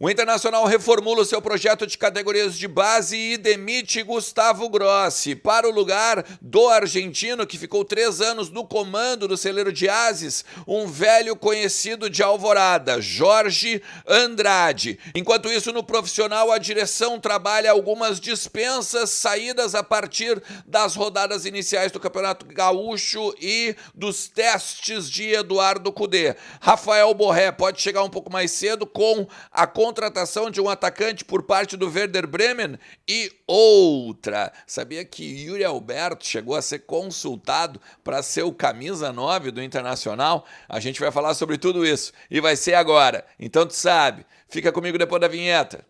O Internacional reformula o seu projeto de categorias de base e demite Gustavo Grossi para o lugar do argentino que ficou 3 anos no comando do celeiro de Ases, um velho conhecido de Alvorada, Jorge Andrade. Enquanto isso, no profissional, a direção trabalha algumas dispensas, saídas a partir das rodadas iniciais do Campeonato Gaúcho e dos testes de Eduardo Cudê. Rafael Borré pode chegar um pouco mais cedo com a contratação de um atacante por parte do Werder Bremen e outra. Sabia que Yuri Alberto chegou a ser consultado para ser o camisa 9 do Internacional? A gente vai falar sobre tudo isso e vai ser agora. Então tu sabe, fica comigo depois da vinheta.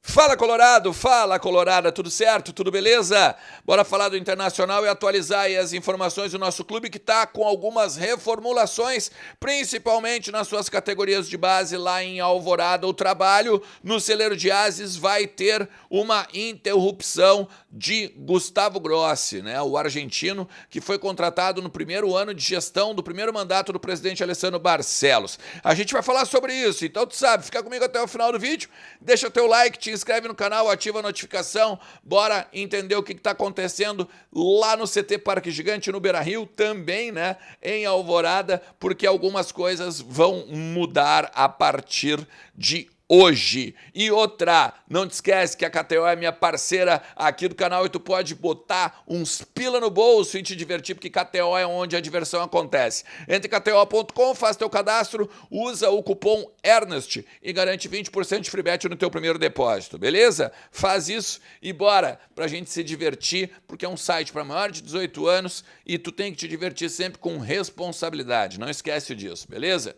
Fala Colorado, fala Colorada, tudo certo? Tudo beleza? Bora falar do Internacional e atualizar aí as informações do nosso clube que está com algumas reformulações, principalmente nas suas categorias de base lá em Alvorada. O trabalho no celeiro de Ases vai ter uma interrupção de Gustavo Grossi, né? O argentino que foi contratado no primeiro ano de gestão do primeiro mandato do presidente Alessandro Barcelos. A gente vai falar sobre isso, então tu sabe, fica comigo até o final do vídeo, deixa teu like, te inscreve no canal, ativa a notificação, bora entender o que está acontecendo lá no CT Parque Gigante, no Beira-Rio, também, né, em Alvorada, porque algumas coisas vão mudar a partir de hoje. E outra, não te esquece que a KTO é minha parceira aqui do canal e tu pode botar uns pila no bolso e te divertir, porque KTO é onde a diversão acontece. Entre kto.com, faz teu cadastro, usa o cupom ERNEST e garante 20% de free bet no teu primeiro depósito, beleza? Faz isso e bora pra gente se divertir, porque é um site para maior de 18 anos e tu tem que te divertir sempre com responsabilidade, não esquece disso, beleza?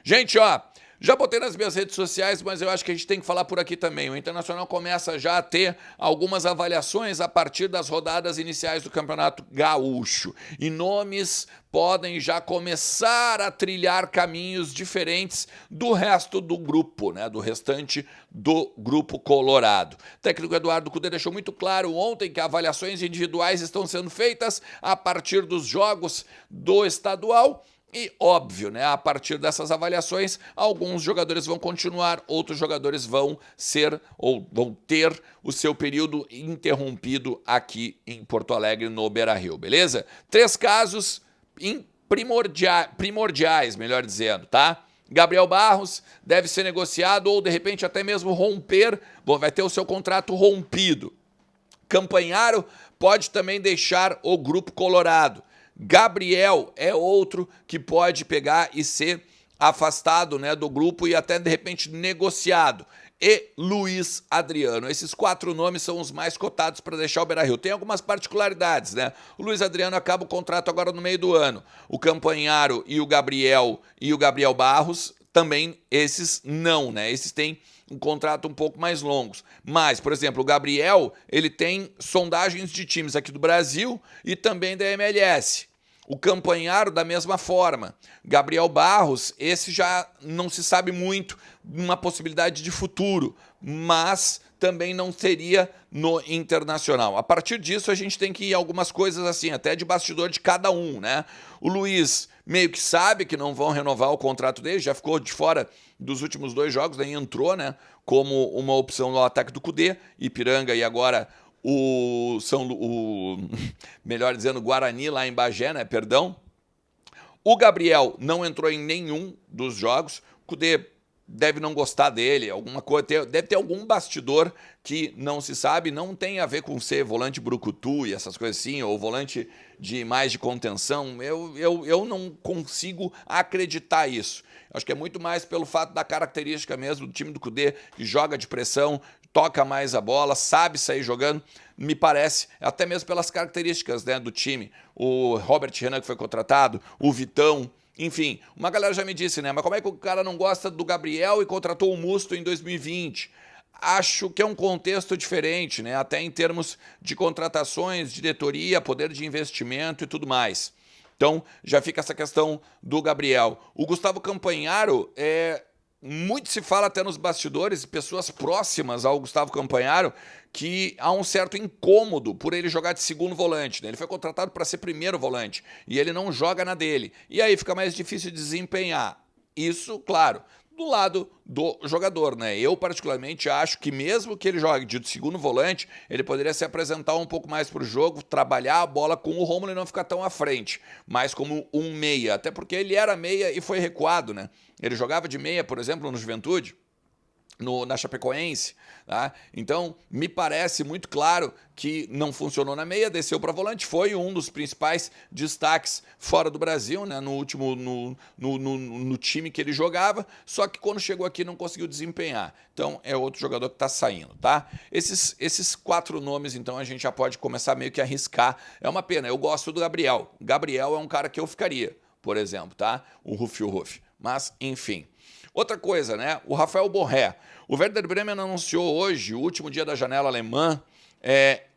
Gente, ó, já botei nas minhas redes sociais, mas eu acho que a gente tem que falar por aqui também. O Internacional começa já a ter algumas avaliações a partir das rodadas iniciais do Campeonato Gaúcho. E nomes podem já começar a trilhar caminhos diferentes do resto do grupo, né? Do restante do grupo colorado. O técnico Eduardo Cudê deixou muito claro ontem que avaliações individuais estão sendo feitas a partir dos jogos do estadual. E óbvio, né, a partir dessas avaliações, alguns jogadores vão continuar, outros jogadores vão ser ou vão ter o seu período interrompido aqui em Porto Alegre, no Beira-Rio, beleza? 3 casos primordiais, melhor dizendo, tá? Gabriel Barros deve ser negociado ou, de repente, até mesmo romper, vai ter o seu contrato rompido. Campanharo pode também deixar o grupo colorado. Gabriel é outro que pode pegar e ser afastado, né, do grupo e até, de repente, negociado. E Luiz Adriano. Esses 4 nomes são os mais cotados para deixar o Beira-Rio. Tem algumas particularidades, né? O Luiz Adriano acaba o contrato agora no meio do ano. O Campanharo e o Gabriel Barros também, esses não, né? Esses têm um contrato um pouco mais longos. Mas, por exemplo, o Gabriel, ele tem sondagens de times aqui do Brasil e também da MLS. O Campanharo, da mesma forma. Gabriel Barros, esse já não se sabe muito, uma possibilidade de futuro, mas também não seria no Internacional. A partir disso, a gente tem que ir algumas coisas assim, até de bastidor de cada um, né? O Luiz meio que sabe que não vão renovar o contrato dele, já ficou de fora dos últimos 2 jogos, daí entrou, né, como uma opção no ataque do Cudê, Ipiranga e agora melhor dizendo, Guarani lá em Bagé, né, perdão. O Gabriel não entrou em nenhum dos jogos, o Cudê deve não gostar dele, alguma coisa, deve ter algum bastidor que não se sabe, não tem a ver com ser volante brucutu e essas coisas assim, ou volante de mais de contenção, eu não consigo acreditar isso. Acho que é muito mais pelo fato da característica mesmo do time do Cudê, que joga de pressão, toca mais a bola, sabe sair jogando, me parece, até mesmo pelas características, né, do time. O Robert Renan que foi contratado, o Vitão, enfim, uma galera já me disse, né, mas como é que o cara não gosta do Gabriel e contratou o Musto em 2020? Acho que é um contexto diferente, né, até em termos de contratações, diretoria, poder de investimento e tudo mais. Então, já fica essa questão do Gabriel. O Gustavo Campanharo muito se fala até nos bastidores, pessoas próximas ao Gustavo Campanharo, que há um certo incômodo por ele jogar de segundo volante, né? Ele foi contratado para ser primeiro volante e ele não joga na dele. E aí fica mais difícil de desempenhar. Isso, claro, do lado do jogador, né? Eu, particularmente, acho que mesmo que ele jogue de segundo volante, ele poderia se apresentar um pouco mais para o jogo, trabalhar a bola com o Rômulo e não ficar tão à frente, mais como um meia. Até porque ele era meia e foi recuado, né? Ele jogava de meia, por exemplo, no Juventude, na Chapecoense, tá? Então me parece muito claro que não funcionou na meia, desceu para volante, foi um dos principais destaques fora do Brasil, né? No último no time que ele jogava, só que quando chegou aqui não conseguiu desempenhar. Então é outro jogador que está saindo, tá? Esses 4 nomes, então a gente já pode começar meio que a arriscar. É uma pena, eu gosto do Gabriel. Gabriel é um cara que eu ficaria, por exemplo, tá? O Ruf. Mas enfim. Outra coisa, né? O Rafael Borré. O Werder Bremen anunciou hoje, o último dia da janela alemã,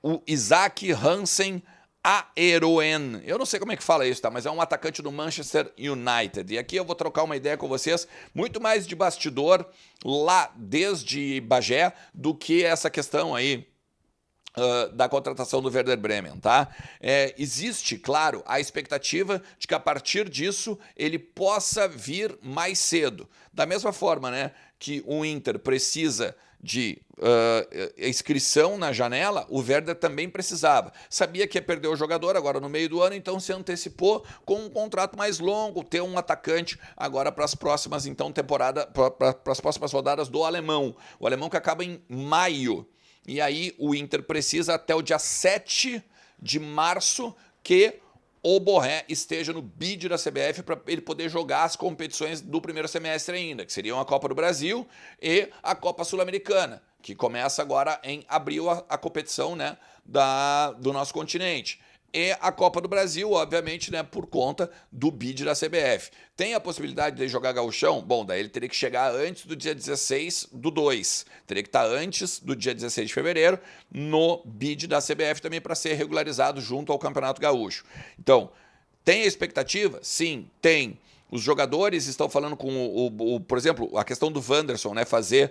o Isaac Hansen Aeroen. Eu não sei como é que fala isso, tá? Mas é um atacante do Manchester United. E aqui eu vou trocar uma ideia com vocês, muito mais de bastidor, lá desde Bagé, do que essa questão aí da contratação do Werder Bremen, tá? Existe, claro, a expectativa de que a partir disso ele possa vir mais cedo. Da mesma forma, né, que o Inter precisa de inscrição na janela, o Werder também precisava. Sabia que ia perder o jogador agora no meio do ano, então se antecipou com um contrato mais longo, ter um atacante agora para as próximas, então, temporada, para as próximas rodadas do alemão. O alemão que acaba em maio. E aí o Inter precisa até o dia 7 de março que o Borré esteja no bid da CBF para ele poder jogar as competições do primeiro semestre ainda, que seriam a Copa do Brasil e a Copa Sul-Americana, que começa agora em abril a competição, né, do nosso continente. E a Copa do Brasil, obviamente, né, por conta do bid da CBF. Tem a possibilidade de jogar gauchão? Bom, daí ele teria que chegar antes do dia 16/2. Teria que estar antes do dia 16 de fevereiro no bid da CBF também para ser regularizado junto ao Campeonato Gaúcho. Então, tem a expectativa? Sim, tem. Os jogadores estão falando com por exemplo, a questão do Wanderson, né, fazer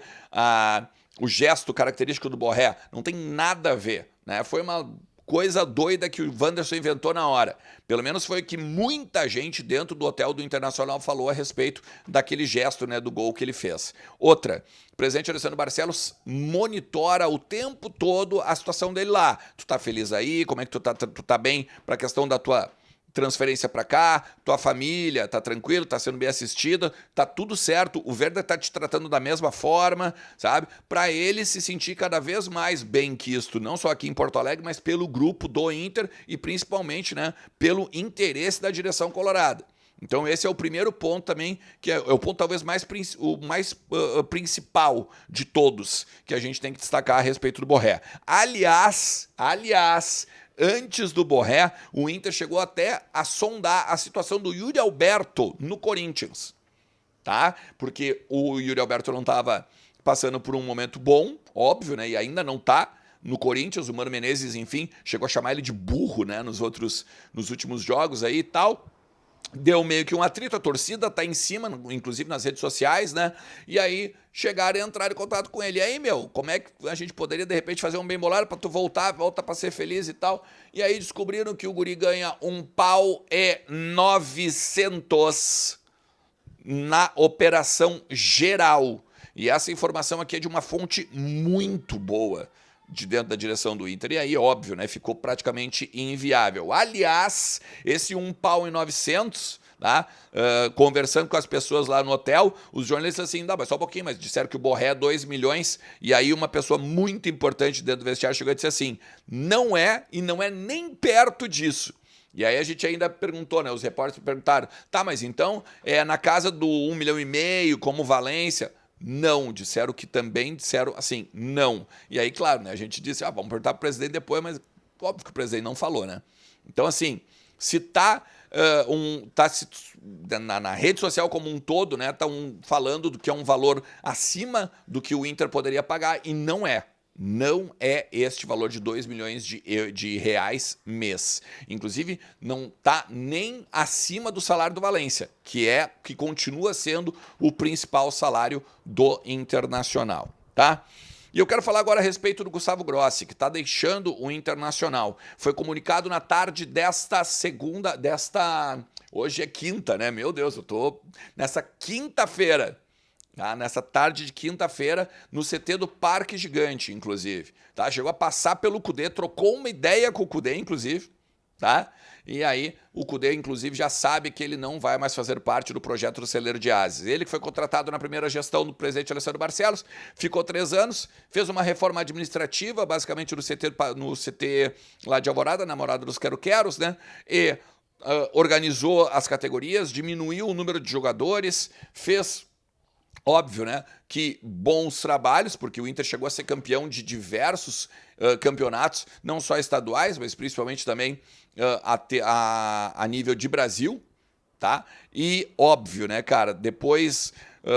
o gesto característico do Borré. Não tem nada a ver, né? Foi uma coisa doida que o Wanderson inventou na hora. Pelo menos foi o que muita gente dentro do hotel do Internacional falou a respeito daquele gesto, né, do gol que ele fez. Outra, o presidente Alessandro Barcelos monitora o tempo todo a situação dele lá. Tu tá feliz aí? Como é que tu tá bem para a questão da tua transferência para cá, tua família tá tranquilo, tá sendo bem assistida, tá tudo certo, o Werder tá te tratando da mesma forma, sabe? Para ele se sentir cada vez mais bem quisto, não só aqui em Porto Alegre, mas pelo grupo do Inter e principalmente, né, pelo interesse da direção colorada. Então esse é o primeiro ponto também, que é o ponto talvez o mais principal de todos, que a gente tem que destacar a respeito do Borré. Aliás, antes do Borré, o Inter chegou até a sondar a situação do Yuri Alberto no Corinthians, tá? Porque o Yuri Alberto não estava passando por um momento bom, óbvio, né? E ainda não tá no Corinthians. O Mano Menezes, enfim, chegou a chamar ele de burro, né? Nos últimos jogos aí e tal. Deu meio que um atrito, a torcida tá em cima, inclusive nas redes sociais, né? E aí chegaram e entraram em contato com ele. E aí, meu, como é que a gente poderia, de repente, fazer um bem bolado pra tu volta pra ser feliz e tal? E aí descobriram que o guri ganha $1.900 na operação geral. E essa informação aqui é de uma fonte muito boa de dentro da direção do Inter, e aí, óbvio, né, ficou praticamente inviável. Aliás, esse $1.900, tá? Conversando com as pessoas lá no hotel, os jornalistas assim, mas só um pouquinho, mas disseram que o Borré é 2 milhões, e aí uma pessoa muito importante dentro do vestiário chegou e disse assim, não é, e não é nem perto disso. E aí a gente ainda perguntou, né, os repórteres perguntaram, tá, mas então é na casa do 1,5 milhão, como Valência? Não, disseram assim, não. E aí, claro, né, a gente disse, vamos perguntar para o presidente depois, mas óbvio que o presidente não falou, né? Então, assim, se tá, na rede social como um todo, né, falando do que é um valor acima do que o Inter poderia pagar, e não é. Não é este valor de 2 milhões de reais mês. Inclusive, não está nem acima do salário do Valência, que continua sendo o principal salário do Internacional, tá? E eu quero falar agora a respeito do Gustavo Grossi, que está deixando o Internacional. Foi comunicado na tarde desta segunda, hoje é quinta, né? Meu Deus, eu tô nessa quinta-feira. Tá? Nessa tarde de quinta-feira, no CT do Parque Gigante, inclusive. Tá? Chegou a passar pelo Cudê, trocou uma ideia com o Cudê, inclusive. Tá? E aí, o Cudê, inclusive, já sabe que ele não vai mais fazer parte do projeto do Celeiro de Ases. Ele que foi contratado na primeira gestão do presidente Alessandro Barcelos, ficou 3 anos, fez uma reforma administrativa, basicamente no CT lá de Alvorada, na Morada dos Quero-Queros, né? E organizou as categorias, diminuiu o número de jogadores, fez... Óbvio, né, que bons trabalhos, porque o Inter chegou a ser campeão de diversos campeonatos, não só estaduais, mas principalmente também a nível de Brasil, tá? E óbvio, né, cara, depois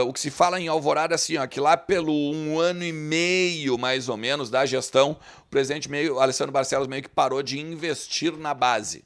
o que se fala em Alvorada, assim, ó, que lá pelo 1 ano e meio, mais ou menos, da gestão, o presidente Alessandro Barcelos meio que parou de investir na base.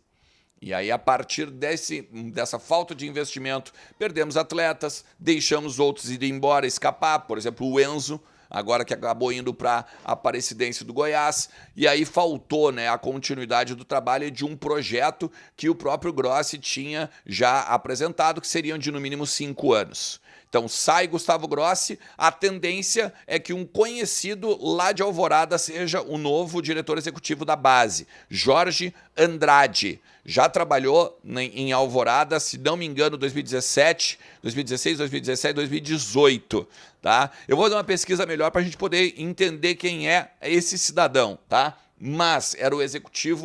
E aí, a partir dessa falta de investimento, perdemos atletas, deixamos outros ir embora, escapar. Por exemplo, o Enzo, agora que acabou indo para a Aparecidense do Goiás. E aí faltou, né, a continuidade do trabalho de um projeto que o próprio Grossi tinha já apresentado, que seriam de no mínimo 5 anos. Então sai Gustavo Grossi, a tendência é que um conhecido lá de Alvorada seja o novo diretor executivo da base, Jorge Andrade. Já trabalhou em Alvorada, se não me engano, 2017, 2016, 2017, 2018, tá? Eu vou dar uma pesquisa melhor para a gente poder entender quem é esse cidadão, tá? Mas era o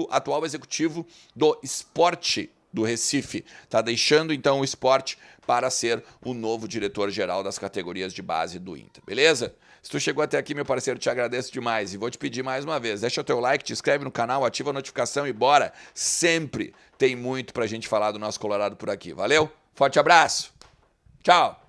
atual executivo do Sport do Recife, tá deixando então o Sport para ser o novo diretor-geral das categorias de base do Inter, beleza? Se tu chegou até aqui, meu parceiro, te agradeço demais e vou te pedir mais uma vez, deixa o teu like, te inscreve no canal, ativa a notificação e bora! Sempre tem muito pra gente falar do nosso Colorado por aqui, valeu? Forte abraço, tchau!